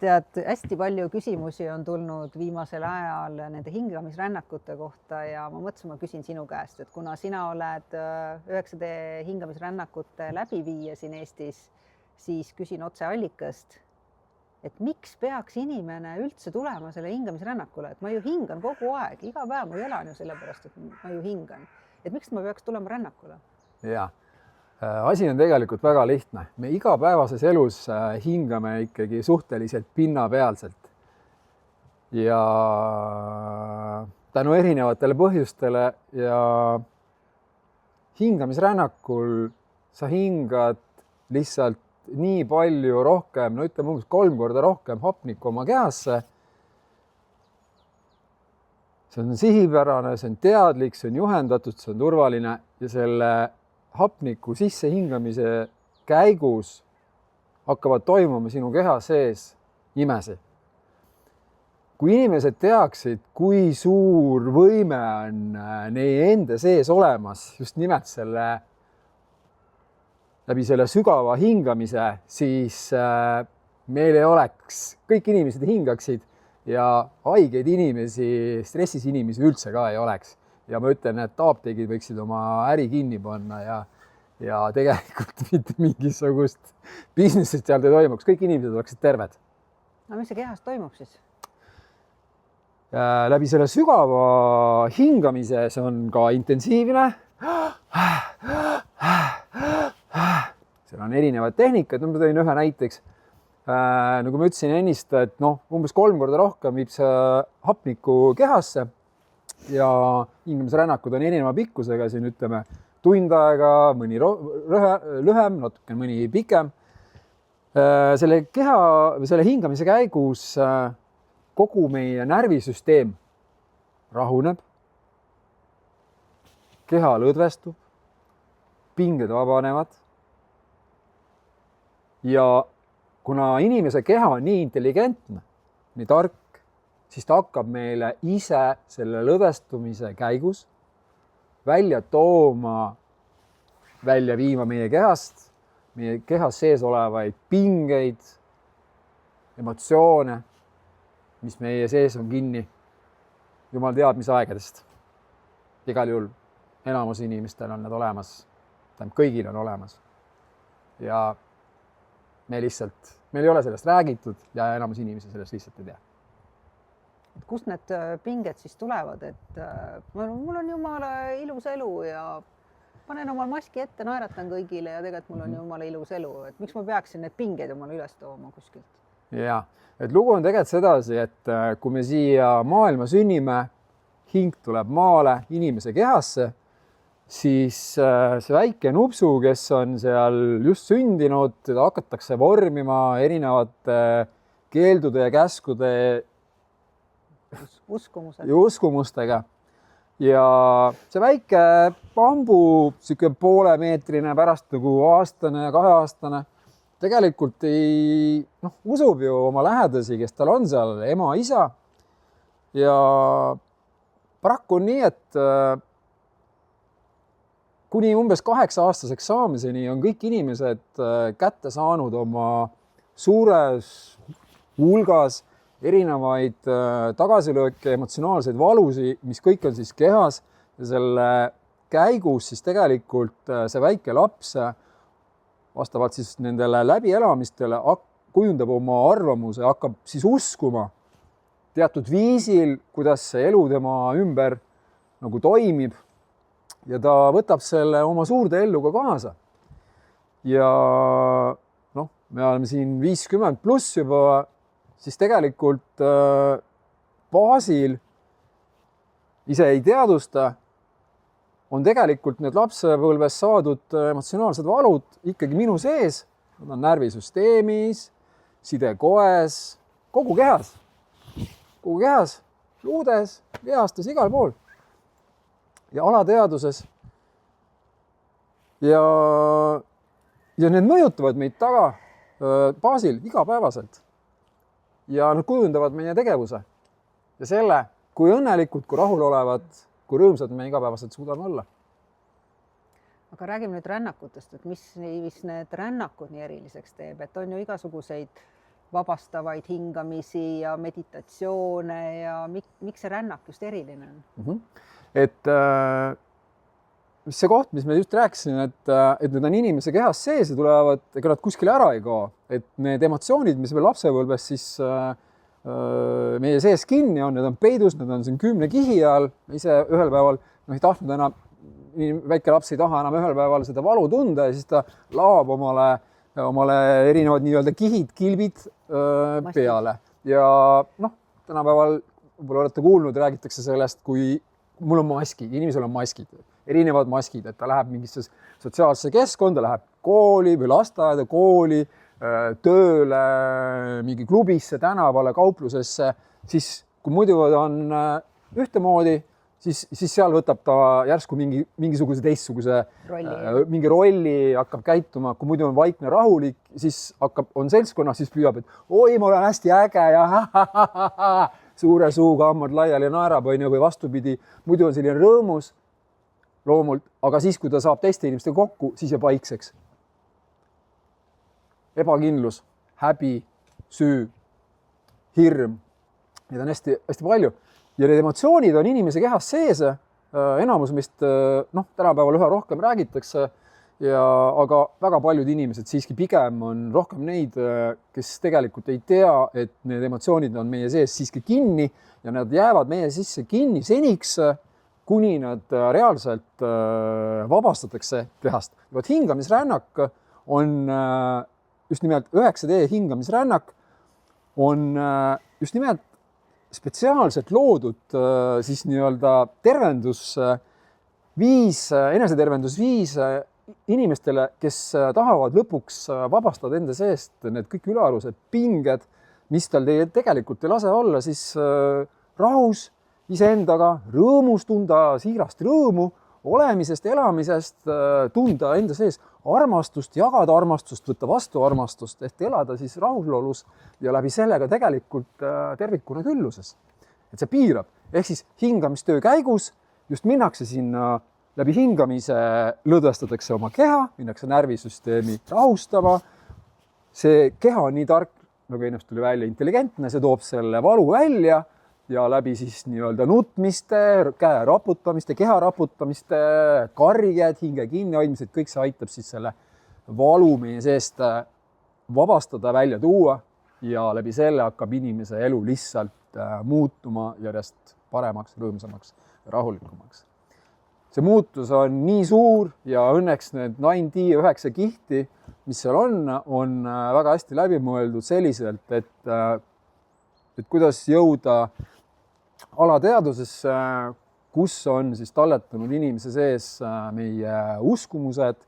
Tead, hästi palju küsimusi on tulnud viimasel ajal nende hingamisrännakute kohta ja ma mõtlesin, ma küsin sinu käest, et kuna sina oled 9D hingamisrännakute läbiviija siin Eestis, siis küsin otse allikast, et miks peaks inimene üldse tulema selle hingamisrännakule, et ma ju hingan kogu aeg, iga päev ma elan ju sellepärast, et ma ju hingan. Et miks ma peaks tulema rännakule? Ja. Asi on tegelikult väga lihtne. Me igapäevases elus hingame ikkagi suhteliselt pinnapealselt. Ja tänu erinevatele põhjustele ja hingamisrännakul sa hingad lihtsalt nii palju rohkem, no ütleme umbes 3 korda rohkem hapnikku oma kehasse. See on sihipärane, see on teadlik, see on juhendatud, see on turvaline ja selle hapniku sissehingamise käigus hakkavad toimuma sinu keha sees imesi. Kui inimesed teaksid, kui suur võime on neie enda sees olemas just nimelt läbi selle sügava hingamise, siis meil ei oleks, kõik inimesed hingaksid ja haigeid inimesi, stressis inimesi üldse ka ei oleks. Ja ma ütlen, et apteegid võiksid oma äri kinni panna ja tegelikult mitte mingisugust businessist seal ei toimuks. Kõik inimesed oleksid terved. No mis see kehas toimub siis? Läbi selle sügava hingamise see on ka intensiivne. Seal on erinevad tehnikad. Ma tõin ühe näiteks. Nagu ma ütlesin ennist, et umbes 3 korda rohkem viib see hapniku kehasse. Ja hingamisrännakud on erineva pikkusega, siin ütleme tund aega, mõni lühem, natuke mõni pikem. Selle hingamise käigus kogu meie närvisüsteem rahuneb, keha lõdvestub, pinged vabanevad. Ja kuna inimese keha on nii intelligentne, nii tark, siis ta hakkab meile ise selle lõdvestumise käigus välja tooma, välja viima meie kehas sees olevaid pingeid, emotsioone, mis meie sees on kinni. Jumal teab, mis aegadest. Igal juhul enamus inimestel on need olemas. Kõigil on olemas. Ja meil ei ole sellest räägitud ja enamus inimesi sellest lihtsalt ei tea. Kust need pinged siis tulevad, et mul on jumala ilus elu ja panen omal maski ette, naeratan kõigile ja tegelikult mul on jumala ilus elu. Et miks ma peaksin need pingeid omale üles tooma kuskilt? Ja, et lugu on tegelikult sedasi, et kui me siia maailma sünnime, hing tuleb maale inimese kehasse, siis see väike nupsu, kes on seal just sündinud, teda hakatakse vormima erinevate keeldude ja käskude uskumustega. Ja see väike bambu, siuke poolemeetrine pärast nagu aastane ja 2-aastane, tegelikult usub ju oma lähedasi, kes tal on seal, ema, isa. Ja paraku on nii, et kuni umbes 8-aastaseks saamiseni on kõik inimesed kätte saanud oma suures hulgas erinevaid tagasilööke, emotsionaalseid valusi, mis kõik on siis kehas ja selle käigus siis tegelikult see väike laps vastavalt siis nendele läbielamistele kujundab oma arvamuse, hakkab siis uskuma teatud viisil, kuidas see elu tema ümber nagu toimib ja ta võtab selle oma suurde ellu ka kaasa. Ja me oleme siin 50 pluss juba, siis tegelikult baasil ise ei teadusta, on tegelikult need lapsepõlves saadud emotsionaalsed valud ikkagi minu sees. Nad on närvisüsteemis, sidekoes, kogu kehas, luudes, lihastes, igal pool. Ja alateaduses. Ja need mõjutavad meid taga baasil igapäevaselt. Ja nad kujundavad meie tegevuse. Ja selle, kui õnnelikud, kui rahul olevad, kui rõõmsad me igapäevaselt suudame olla. Aga räägime nüüd rännakutest, et mis need rännakud nii eriliseks teeb, et on ju igasuguseid vabastavaid hingamisi ja meditatsioone ja miks see rännak just eriline on? Et see koht, mis me just rääkisin, et need on inimese kehas sees ja tulevad, ega nad kuskile ära ei kao, et need emotsioonid, mis meil lapsepõlves siis meie sees kinni on, need on peidus, need on siin 10 kihi all, ise ühel päeval ei tahtnud enam, väike laps ei taha enam ühel päeval seda valu tunda ja siis ta laob omale erinevad nii-öelda kihid, kilbid peale ja tänapäeval võib-olla olete kuulnud, räägitakse sellest, kui mul on maskid, inimesel on maskid, erinevad maskid, et ta läheb mingisse sotsiaalsesse keskkonda, läheb kooli või lasteaeda, kooli, tööle, mingi klubisse, tänavale, kauplusesse, siis kui muidu on ühtemoodi, siis seal võtab ta järsku mingisuguse teistsuguse mingi rolli, hakkab käituma, kui muidu on vaikne, rahulik, siis on seltskonnas, siis püüab, et oi, ma olen hästi äge ja suure suuga hammad laiali ja naerab, või vastupidi, muidu on selline rõõmus loomult, aga siis, kui ta saab teiste inimestega kokku, siis jääb vaikseks. Ebakindlus, häbi, süü, hirm, neid on hästi palju. Ja need emotsioonid on inimese kehas sees, enamus mist tänapäeval üha rohkem räägitakse, aga väga paljud inimesed siiski pigem on rohkem neid, kes tegelikult ei tea, et need emotsioonid on meie sees siiski kinni ja nad jäävad meie sisse kinni seniks, kuni nad reaalselt vabastatakse kehast. Hingamisrännak on just nimelt 9D hingamisrännak on just nimelt spetsiaalselt loodud siis nii-öelda enesetervendusviis inimestele, kes tahavad lõpuks vabastada enda seest need kõik ülearused pinged, mis tal tegelikult ei lase olla siis rahus iseendaga, rõõmus tunda siirast rõõmu, olemisest, elamisest, tunda enda sees armastust, jagada armastust, võtta vastu armastust, ehk elada siis rahulolus ja läbi sellega tegelikult tervikuna külluses. Et see piirab. Ehk siis hingamistöö käigus just minnakse sinna läbi hingamise, lõdvestatakse oma keha, minnakse närvisüsteemi rahustama. See keha on nii tark, nagu ennast tuli välja, intelligentne, see toob selle valu välja ja läbi siis nii-öelda nutmiste, käe raputamiste, keha raputamiste, karjed, hinge kinni hoidmised, kõik see aitab siis selle valu meie seest vabastada, välja tuua ja läbi selle hakkab inimese elu lihtsalt muutuma järjest paremaks, rõõmsamaks ja rahulikumaks. See muutus on nii suur ja õnneks need 9 kihti, mis seal on väga hästi läbi mõeldud selliselt, et kuidas jõuda alateadusesse, kus on siis talletanud inimese sees meie uskumused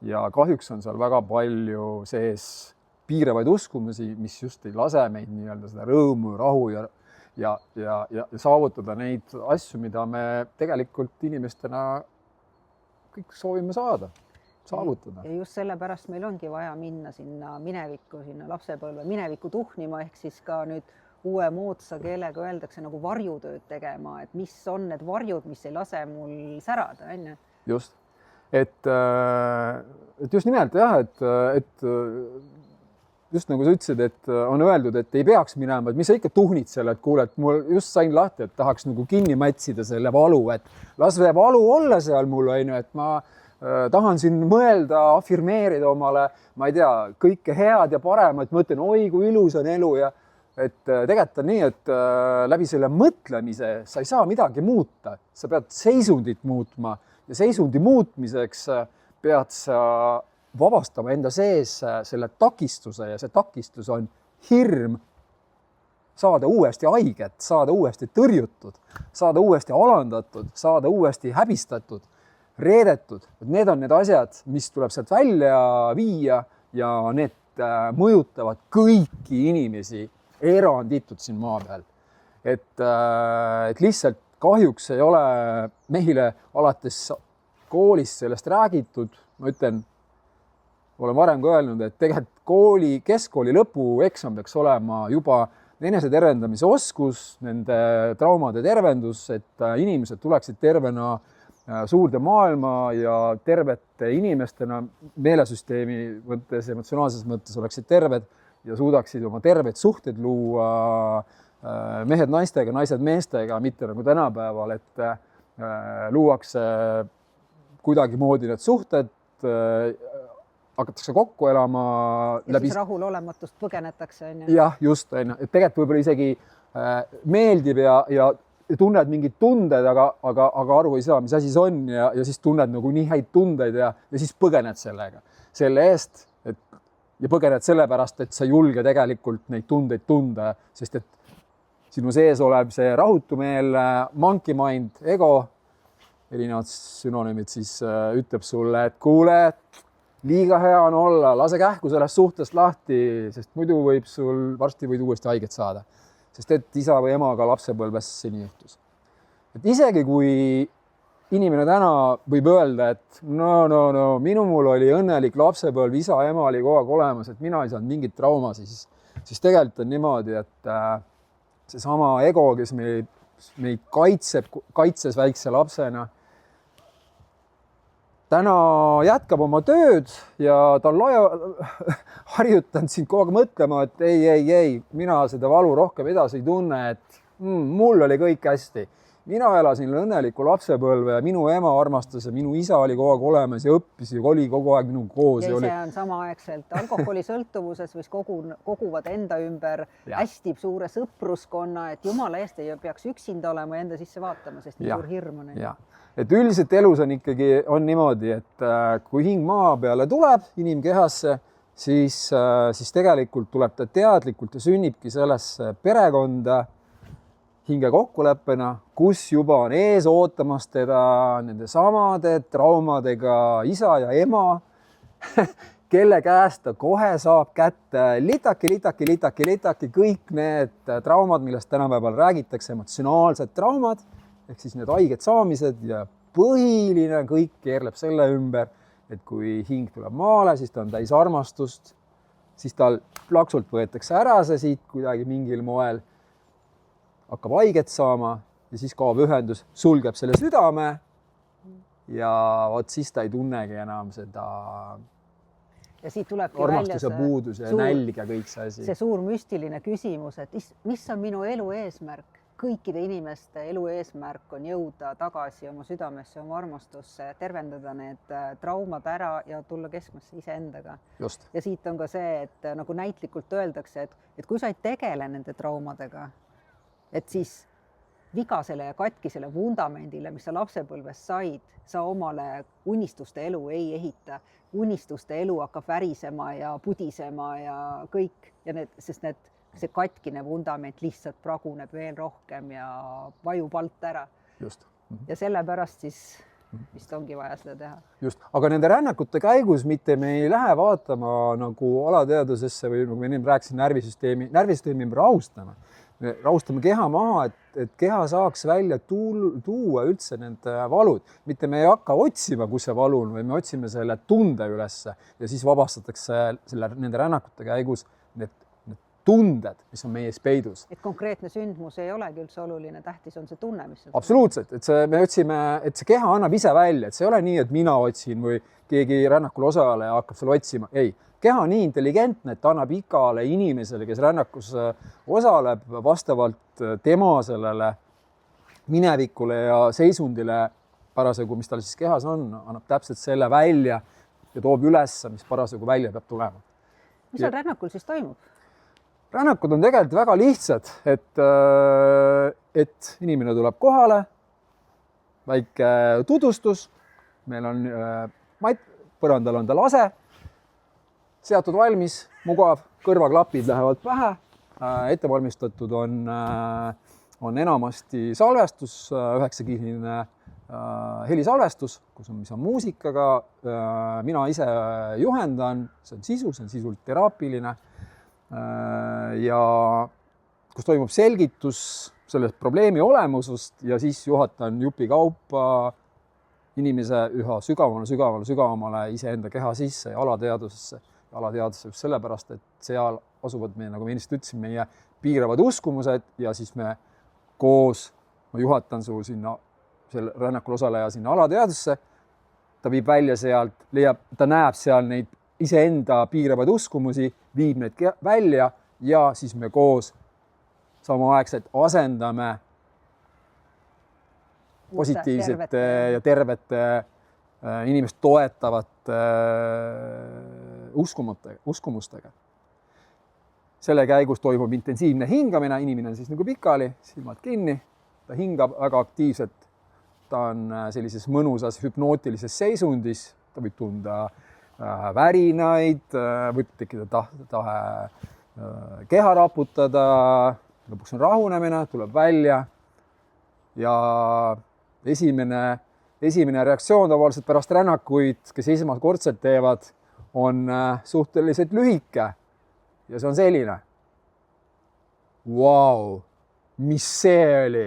ja kahjuks on seal väga palju sees piiravaid uskumusi, mis just ei lase meid nii-öelda seda rõõmu, rahu ja saavutada neid asju, mida me tegelikult inimestena kõik soovime saavutada. Ja just sellepärast meil ongi vaja minna sinna minevikku, sinna lapsepõlve minevikku tuhnima, ehk siis ka nüüd uue moodsa keelega öeldakse nagu varjutööd tegema, et mis on need varjud, mis ei lase mul särada, on ju? Just. Et just nimelt jah, et just nagu sa ütlesid, et on öeldud, et ei peaks minema, et mis sa ikka tuhnid selle, et kuule, et mul just sain lahti, et tahaks nagu kinni mätsida selle valu, et las see valu olla seal mul, et ma tahan siin mõelda, afirmeerida omale, ma ei tea, kõike head ja paremat, mõtlen, oi kui ilus on elu ja et tegelikult on nii, et läbi selle mõtlemise sa ei saa midagi muuta, sa pead seisundit muutma ja seisundi muutmiseks pead sa vabastama enda sees selle takistuse ja see takistus on hirm saada uuesti haiget, saada uuesti tõrjutud, saada uuesti alandatud, saada uuesti häbistatud, reedetud. Need on need asjad, mis tuleb sealt välja viia ja need mõjutavad kõiki inimesi eranditult siin maa peal. Et lihtsalt kahjuks ei ole meile alates koolist sellest räägitud. Ma ütlen, olen varem ka öelnud, et tegelikult keskkooli lõpueksam peaks olema juba enesetervendamise oskus, nende traumade tervendus, et inimesed tuleksid tervena suurde maailma ja tervete inimestena meelesüsteemi mõttes, emotsionaalses mõttes oleksid terved ja suudaksid oma terveid suhteid luua, mehed naistega, naised meestega, mitte nagu tänapäeval, et luuakse kuidagimoodi need suhted, hakatakse kokku elama. Ja siis rahulolematust põgenetakse. Jah, just, et tegelikult võib-olla isegi meeldib ja tunned mingid tunded, aga aru ei saa, mis asi see on ja siis tunned nagu nii häid tundeid ja siis põgened selle eest, ja põgened sellepärast, et sa ei julge tegelikult neid tundeid tunda, sest et sinu sees olev see rahutumeel, monkey mind, ego, erinevad sünonüümid siis ütleb sulle, et kuule, liiga hea on olla, lase kähku sellest suhtest lahti, sest muidu võib sul varsti võid uuesti haiget saada. Sest et isa või emaga lapsepõlves nii juhtus. Et isegi kui inimene täna võib öelda, et no, minul oli õnnelik lapsepõlv, isa, ema oli kogu aeg olemas, et mina ei saanud mingit trauma, siis tegelikult on niimoodi, et seesama ego, kes meid kaitses väikse lapsena, täna jätkab oma tööd ja ta on harjutanud sind kogu aeg mõtlema, et ei, mina seda valu rohkem edasi ei tunne, et mul oli kõik hästi. Mina elasin õnneliku lapsepõlve ja minu ema armastas ja minu isa oli kogu aeg olemas ja õppis ja oli kogu aeg minuga koos. Ja ise on samaaegselt alkoholisõltuvuses, mis koguvad enda ümber hästi suure sõpruskonna, et jumala eest ei peaks üksinda olema ja enda sisse vaatama, sest nii suur hirm on. Et üldiselt elus on ikkagi niimoodi, et kui hing maa peale tuleb inimkehasse, siis tegelikult tuleb ta teadlikult ja sünnibki sellesse perekonda hinge kokkuleppena, kus juba on ees ootamas teda nende samade traumadega isa ja ema, kelle käest ta kohe saab kätte litaki, kõik need traumad, millest tänapäeval räägitakse, emotsionaalsed traumad, ehk siis need haiged saamised ja põhiline kõik keerleb selle ümber, et kui hing tuleb maale, siis ta on täis armastust, siis tal plaksult võetakse ära see siit kuidagi mingil moel, hakkab haiget saama ja siis kaob ühendus, sulgeb selle südame ja vot siis ta ei tunnegi enam seda ja siit tulebki armastuse puudus ja nälg ja kõik see asi. See suur müstiline küsimus, et mis on minu elu eesmärk? Kõikide inimeste elu eesmärk on jõuda tagasi oma südamesse, oma armastusse, tervendada need traumad ära ja tulla keskmesse iseendaga. Just. Ja siit on ka see, et nagu näitlikult öeldakse, et kui sa ei tegele nende traumadega, et siis vigasele ja katkisele vundamendile, mis sa lapsepõlves said, sa omale unistuste elu ei ehita. Unistuste elu hakkab värisema ja pudisema ja kõik, ja see katkine vundament lihtsalt praguneb veel rohkem ja vajub alt ära. Just. Ja sellepärast siis vist ongi vaja seda teha. Just, aga nende rännakute käigus mitte me ei lähe vaatama nagu alateadusesse või nagu me rääkisin närvisüsteemi me rahustame keha maha, et keha saaks välja tuua üldse nende valud. Mitte me ei hakka otsima, kus see valu on, või me otsime selle tunde ülesse ja siis vabastatakse nende rännakute käigus need tunded, mis on meie peidus. Et konkreetne sündmus ei olegi üldse oluline, tähtis on see tunne, mis absoluutselt, et me otsime, et see keha annab ise välja, et see ei ole nii, et mina otsin või keegi rännakul osaleja hakkab seal otsima. Ei, keha on nii intelligentne, et ta annab igale inimesele, kes rännakus osaleb vastavalt tema sellele minevikule ja seisundile parasjagu, mis tal siis kehas on, annab täpselt selle välja ja toob üles, mis parasjagu välja peab tulema. Mis seal rännakul siis toimub? Rännakud on tegelikult väga lihtsad, et inimene tuleb kohale, väike tutvustus, meil on matt, põrandal on ta lase, seatud valmis, mugav, kõrvaklapid lähevad pähe, ettevalmistatud on enamasti salvestus, 9-kihiline helisalvestus, mis on muusikaga, mina ise juhendan, see on sisult teraapiline, ja kus toimub selgitus sellest probleemi olemusest ja siis juhatan jupi kaupa inimese üha sügavamale iseenda keha sisse ja alateadusesse just sellepärast, et seal asuvad meie, nagu ma ennist ütlesin, meie piiravad uskumused ja siis me koos, ma juhatan su sinna, selle rännakul osaleja sinna alateadusse, ta viib välja sealt, ta näeb seal neid iseenda piiravaid uskumusi, viib need välja ja siis me koos samaaegselt asendame positiivsete ja tervete inimest toetavate uskumustega. Selle käigus toimub intensiivne hingamine, inimene on siis nagu pikali, silmad kinni, ta hingab väga aktiivselt, ta on sellises mõnusas hüpnootilises seisundis, ta võib tunda värinaid, võib tekkida tahe keha raputada, lõpuks on rahunemine, tuleb välja ja esimene reaktsioon tavaliselt pärast rännakuid, kes esmakordselt teevad, on suhteliselt lühike ja see on selline. Vau, mis see oli?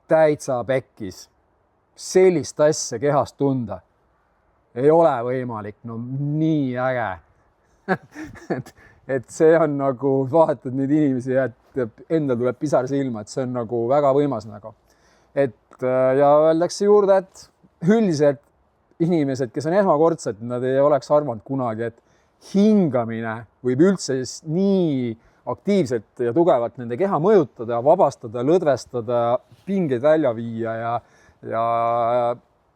Täitsa pekkis. Sellist asja kehast tunda. Ei ole võimalik, no nii äge. et see on nagu, vaatad neid inimesi ja endal tuleb pisar silma, et see on nagu väga võimas nagu. Ja öeldakse juurde, et üldiselt inimesed, kes on esmakordsed, nad ei oleks arvanud kunagi, et hingamine võib üldse nii aktiivselt ja tugevalt nende keha mõjutada, vabastada, lõdvestada, pingeid välja viia ja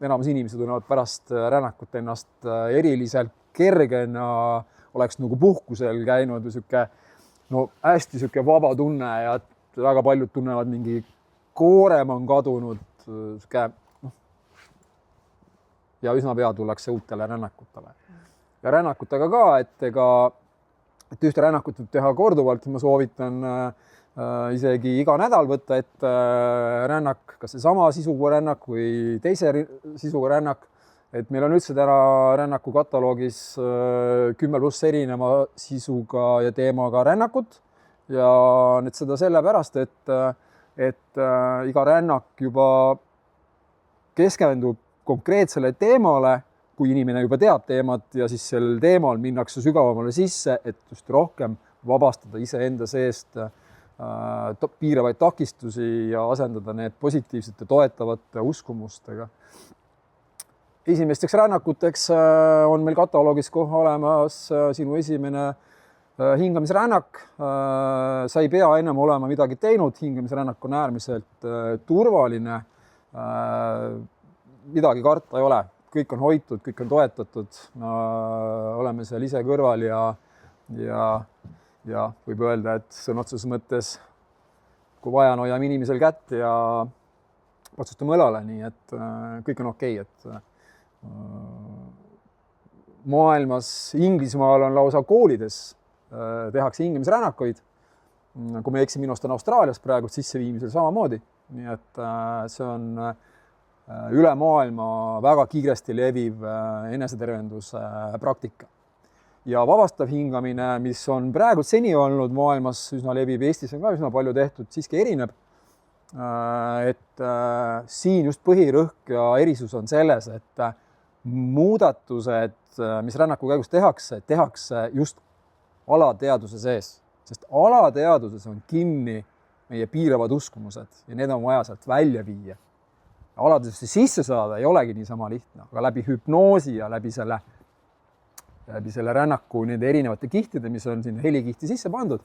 enamus inimesed tunnevad pärast rännakut ennast eriliselt kergena, oleks nagu puhkusel käinud või sihuke, no hästi sihuke vaba tunne ja väga paljud tunnevad mingi koorem on kadunud, sihuke, ja üsna pea tullakse uutele rännakutele. Ja rännakutega ka, et ühte rännakut võib teha korduvalt, ma soovitan isegi iga nädal võtta ette rännak, kas see sama sisuga rännak või teise sisuga rännak. Et meil on üldse täna rännaku kataloogis 10+ erineva sisuga ja teemaga rännakut ja nüüd seda sellepärast, et iga rännak juba keskendub konkreetsele teemale, kui inimene juba teab teemat ja siis sel teemal minnakse sügavamale sisse, et just rohkem vabastada iseenda seest piiravaid takistusi ja asendada need positiivsete toetavate uskumustega. Esimesteks rännakuteks on meil kataloogis kohe olemas sinu esimene hingamisrännak. Sa ei pea ennem olema midagi teinud, hingamisrännak on äärmiselt turvaline. Midagi karta ei ole, kõik on hoitud, kõik on toetatud. Oleme seal ise kõrval ja võib öelda, et sõna otseses mõttes, kui vaja, hoiame inimesel kätt ja otsustame õlale, nii et kõik on okei, et maailmas, Inglismaal on lausa koolides tehakse hingamisrännakuid. Kui me eksin, minust on Austraalias praegu sisseviimisel samamoodi. Nii et see on üle maailma väga kiiresti leviv enesetervenduse praktika. Ja vabastav hingamine, mis on praegu seni olnud maailmas üsna leviv, Eestis on ka üsna palju tehtud, siiski erineb. Et siin just põhirõhk ja erisus on selles, et muudatused, mis rännaku käigus tehakse just alateaduse sees, sest alateaduses on kinni meie piiravad uskumused ja need on vaja sealt välja viia. Alateadusesse sisse saada ei olegi niisama lihtne, aga läbi hüpnoosi ja läbi selle rännaku nende erinevate kihtide, mis on sinna helikihti sisse pandud,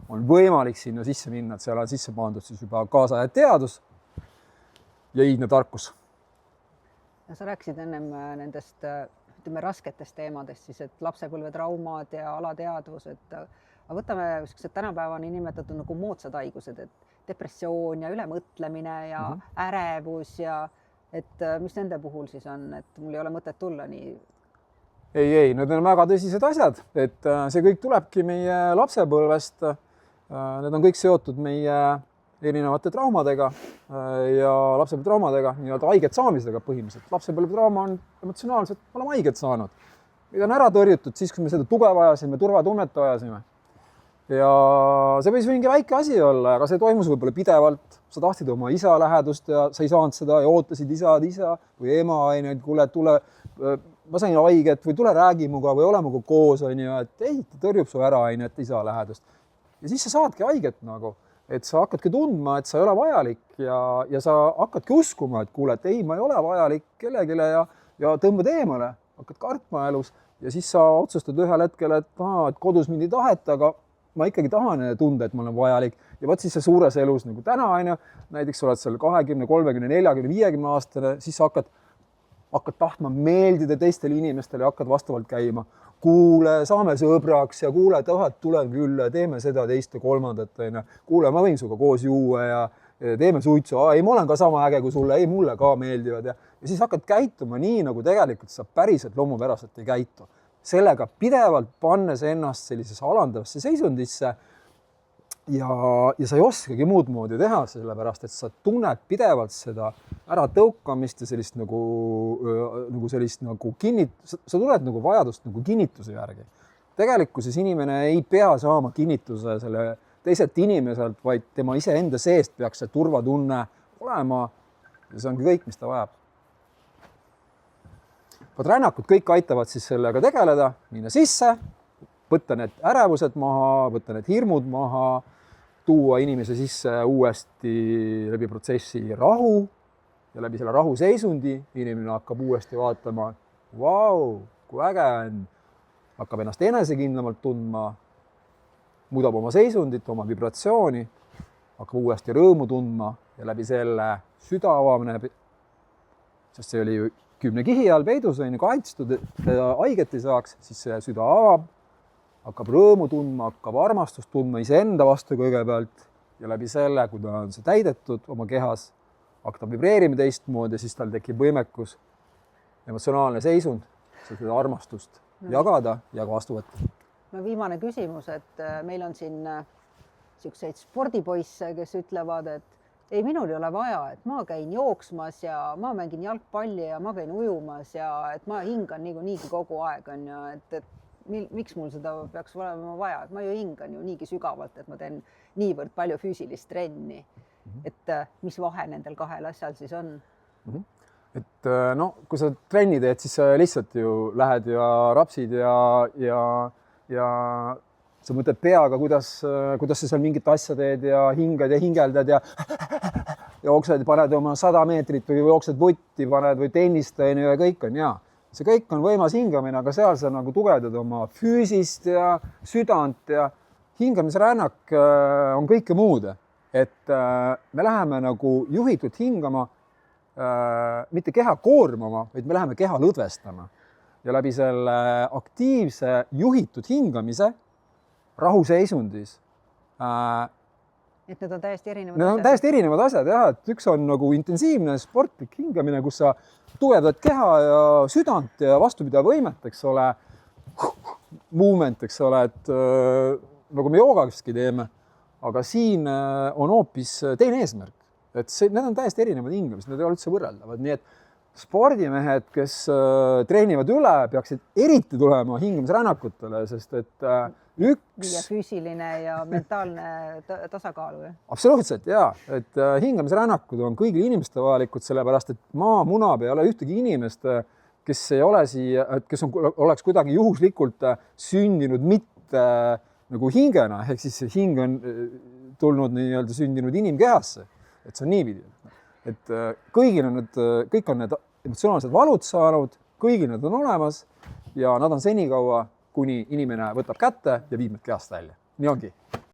on võimalik sinna sisse minna, et seal on sisse pandud siis juba kaasaja teadus ja iidne tarkus. Sa rääkisid ennem nendest rasketest teemadest, siis, et lapsepõlvetraumad ja alateadvus, aga võtame tänapäevani nimetatud nagu moodsad haigused, et depressioon ja ülemõtlemine ja ärevus ja et mis nende puhul siis on, et mul ei ole mõtet tulla nii? Ei, need on väga tõsised asjad, et see kõik tulebki meie lapsepõlvest. Need on kõik seotud meie erinevate traumadega ja lapsepõlvetraumadega, nii-öelda haiget saamisega põhimõtteliselt. Lapsepõlvetrauma on emotsionaalselt, oleme haiget saanud. Meid on ära tõrjutud siis, kui me seda tuge vajasime, turvatunnet vajasime. Ja see võis mingi väike asi olla, aga see toimus võib-olla pidevalt. Sa tahtsid oma isa lähedust ja sa ei saanud seda ja ootasid isa või ema, et kuule, tule, ma sain haiget või tule räägi muga või ole muga koos, et ei, ta tõrjub su ära, et isa lähedust. Ja siis sa saadki haiget nagu, et sa hakkadki tundma, et sa ei ole vajalik ja sa hakkadki uskuma, et kuule, et ei, ma ei ole vajalik kellegile ja tõmbad eemale, hakkad kartma elus ja siis sa otsustad ühel hetkel, et kodus mind ei taheta, aga ma ikkagi tahan tunda, et ma olen vajalik. Ja võt siis see suures elus nagu täna, näiteks oled seal 20, 30, 40, 50 aastane, siis sa hakkad tahtma meeldida teistele inimestele ja hakkad vastavalt käima. Kuule, saame sõbraks ja kuule, tulen küll, teeme seda, teist ja kolmandat. Kuule, ma võin suga koos juua ja teeme suitsu. Ei, ma olen ka sama äge kui sulle, ei, mulle ka meeldivad. Ja siis hakkad käituma nii, nagu tegelikult sa päriselt loomupäraselt ei käitu. Sellega pidevalt pannes ennast sellisesse alandavasse seisundisse ja sa ei oskagi muud moodi teha, sellepärast, et sa tunned pidevalt seda äratõukamist ja sellist nagu sa tunned nagu vajadust nagu kinnituse järgi. Tegelikkuses inimene ei pea saama kinnituse selle teiselt inimeselt, vaid tema iseenda seest peaks see turvatunne olema ja see ongi kõik, mis ta vajab. Rännakud kõik aitavad siis sellega tegeleda, minna sisse, võtta need ärevused maha, võtta need hirmud maha, tuua inimese sisse uuesti läbi protsessi rahu ja läbi selle rahuseisundi inimene hakkab uuesti vaatama, vau, kui äge on, hakkab ennast enesekindlamalt tundma, muudab oma seisundit, oma vibratsiooni, hakkab uuesti rõõmu tundma ja läbi selle süda avamine, sest see oli 10 kihi all peidus, kaitstud, et haiget ei saaks, siis see süda avab, hakkab rõõmu tundma, hakkab armastust tundma iseenda vastu kõigepealt ja läbi selle, kui ta on see täidetud oma kehas, hakkab vibreerima teistmoodi ja siis tal tekib võimekus, emotsionaalne seisund, seda armastust jagada ja vastu võtta. No viimane küsimus, et meil on siin selliseid spordipoisse, kes ütlevad, et ei, minul ei ole vaja, et ma käin jooksmas ja ma mängin jalgpalli ja ma käin ujumas ja et ma hingan niigi kogu aeg on ja et miks mul seda peaks olema vaja, et ma ju hingan ju niigi sügavalt, et ma teen niivõrd palju füüsilist trenni. Et mis vahe nendel kahel asjal siis on? Et no, kui sa trenni teed, siis sa lihtsalt ju lähed ja rapsid ja sa mõtled peaga, kuidas sa seal mingit asja teed ja hingad ja hingeldad ja jooksed, paned oma 100 meetrit või jooksed vutti, paned või tennist ja kõik on hea. See kõik on võimas hingamine, aga seal sa nagu tugevdad oma füüsist ja südant ja hingamisrännak on kõike muud. Et me läheme nagu juhitud hingama, mitte keha koormama, vaid me läheme keha lõdvestama. Ja läbi selle aktiivse juhitud hingamise rahuseisundis. Et need on täiesti erinevad asjad? Need on täiesti erinevad asjad, jah. Et üks on nagu intensiivne sportlik hingamine, kus sa tugevdad keha ja südant ja vastupidavõimet, eks ole, movement, eks ole, et nagu me joogaski teeme, aga siin on hoopis teine eesmärk. Et need on täiesti erinevad hingamised, need ei ole üldse võrreldavad. Nii et spordimehed, kes treenivad üle, peaksid eriti tulema hingamisrännakutele, sest et ja füüsiline ja mentaalne tasakaalu. Absoluutselt, jaa. Et hingamisrännakud on kõigile inimeste vajalikud, sellepärast, et maamunab ei ole ühtegi inimest, kes ei ole oleks kuidagi juhuslikult sündinud mitte nagu hingena, ehk siis hing on tulnud nii-öelda sündinud inimkehasse. Et see on niipidi. Et kõik on need emotsionaalsed valud saanud, kõigil need on olemas ja nad on senikaua, kuni inimene võtab kätte ja viib need kehast välja. Nii ongi.